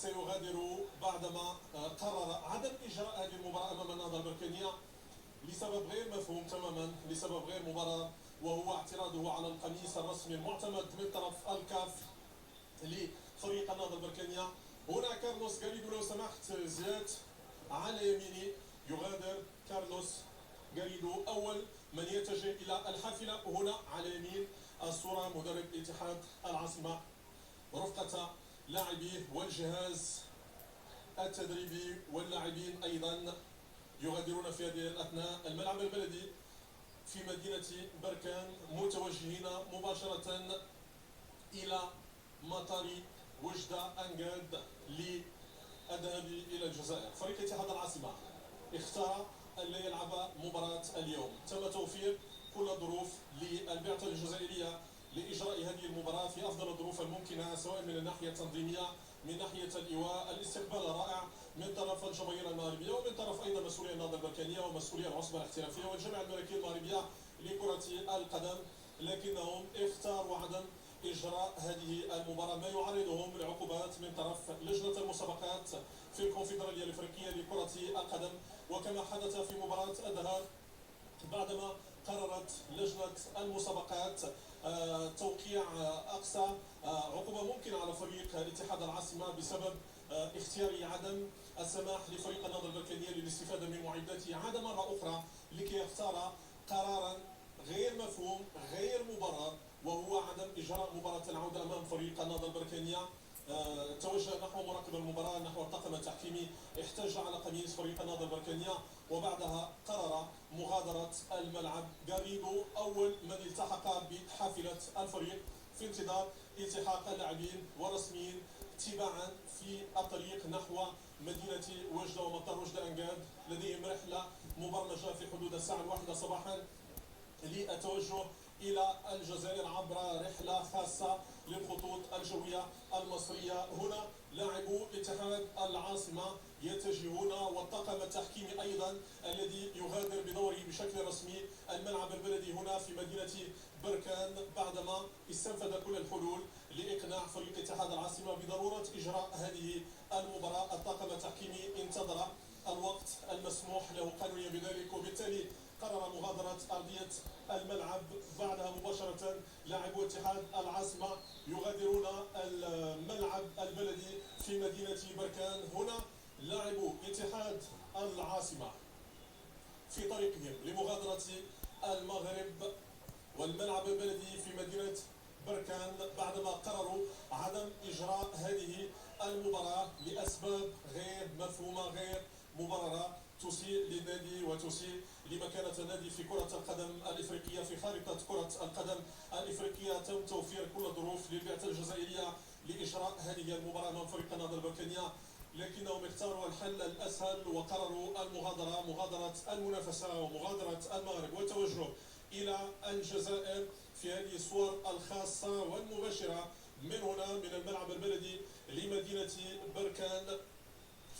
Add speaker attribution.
Speaker 1: سيغادر بعدما قرر عدم إجراء هذه المباراة أمام النهضة البركانية لسبب غير مفهوم تماما، لسبب غير مبرر، وهو اعتراضه على القميص الرسمي المعتمد من طرف الكاف لفريق النهضة البركانية. هنا كارلوس غاريدو، لو سمحت زياد على يميني. يغادر كارلوس غاريدو أول من يتجه إلى الحافلة. هنا على يمين الصورة مدرب اتحاد العاصمة رفقة لاعبيه والجهاز التدريبي واللاعبين أيضا يغادرون في هذه الأثناء الملعب البلدي في مدينة بركان، متوجهين مباشرة إلى مطار وجدة أنقاد للذهاب إلى الجزائر. فريق اتحاد العاصمة اختار أن لا يلعب مباراة اليوم. تم توفير كل الظروف للبعثة الجزائرية لإجراء هذه المباراة في أفضل الظروف الممكنة، سواء من الناحية التنظيمية، من ناحية الإيواء، الاستقبال الرائع من طرف الجماهير المغربية، ومن طرف أيضا مسؤولي النهضة البركانية ومسؤولي العصبة الاحترافية والجامعة الملكية المغربية لكرة القدم. لكنهم اختاروا عدم إجراء هذه المباراة، ما يعرضهم لعقوبات من طرف لجنة المسابقات في الكونفدرالية الإفريقية لكرة القدم. وكما حدث في مباراة الذهاب بعدما قررت لجنة المسابقات توقيع أقصى عقوبة ممكنة على فريق اتحاد العاصمة بسبب اختيار عدم السماح لفريق النهضة البركانية للاستفادة من معداته عاد مرة أخرى لكي يختار قرارا غير مفهوم غير مبرر، وهو عدم إجراء مباراة العودة أمام فريق النهضة البركانية. توجه نحو مراقب المباراة، نحو الطاقم التحكيمي، احتج على قميص فريق النهضة البركانية، وبعدها قرر مغادرة الملعب. غاريدو أول من التحق بحافلة الفريق في انتظار التحاق اللاعبين والرسميين تباعا في الطريق نحو مدينة وجدة ومطار وجدة أنقاد. لديهم رحلة مبرمجة في حدود الساعة 1 صباحا للتوجه إلى الجزائر عبر رحلة خاصة للخطوط الجوية المصرية. هنا لاعبو اتحاد العاصمة يتجهون، والطاقم التحكيمي أيضا الذي يغادر بدوره بشكل رسمي الملعب البلدي هنا في مدينة بركان بعدما استنفذ كل الحلول لإقناع فريق اتحاد العاصمة بضرورة إجراء هذه المباراة. الطاقم التحكيمي انتظر الوقت المسموح له قانونيا بذلك، وبالتالي قرر مغادرة أرضية الملعب. بعدها مباشرة لاعبو اتحاد العاصمة يغادرون الملعب البلدي في مدينة بركان. هنا لاعبو اتحاد العاصمة في طريقهم لمغادرة المغرب والملعب البلدي في مدينة بركان بعدما قرروا عدم إجراء هذه المباراة لأسباب غير مفهومة غير مبررة تسيء للنادي وتسيء لمكانة النادي في كرة القدم الإفريقية. في خارطة كرة القدم الإفريقية تم توفير كل الظروف للبعثة الجزائرية لإجراء هذه المباراة أمام فريق النهضة البركانية، لكنهم اختاروا الحل الأسهل وقرروا المغادرة، مغادرة المنافسة ومغادرة المغرب والتوجه إلى الجزائر في هذه الصور الخاصة والمباشرة من هنا من الملعب البلدي لمدينة بركان.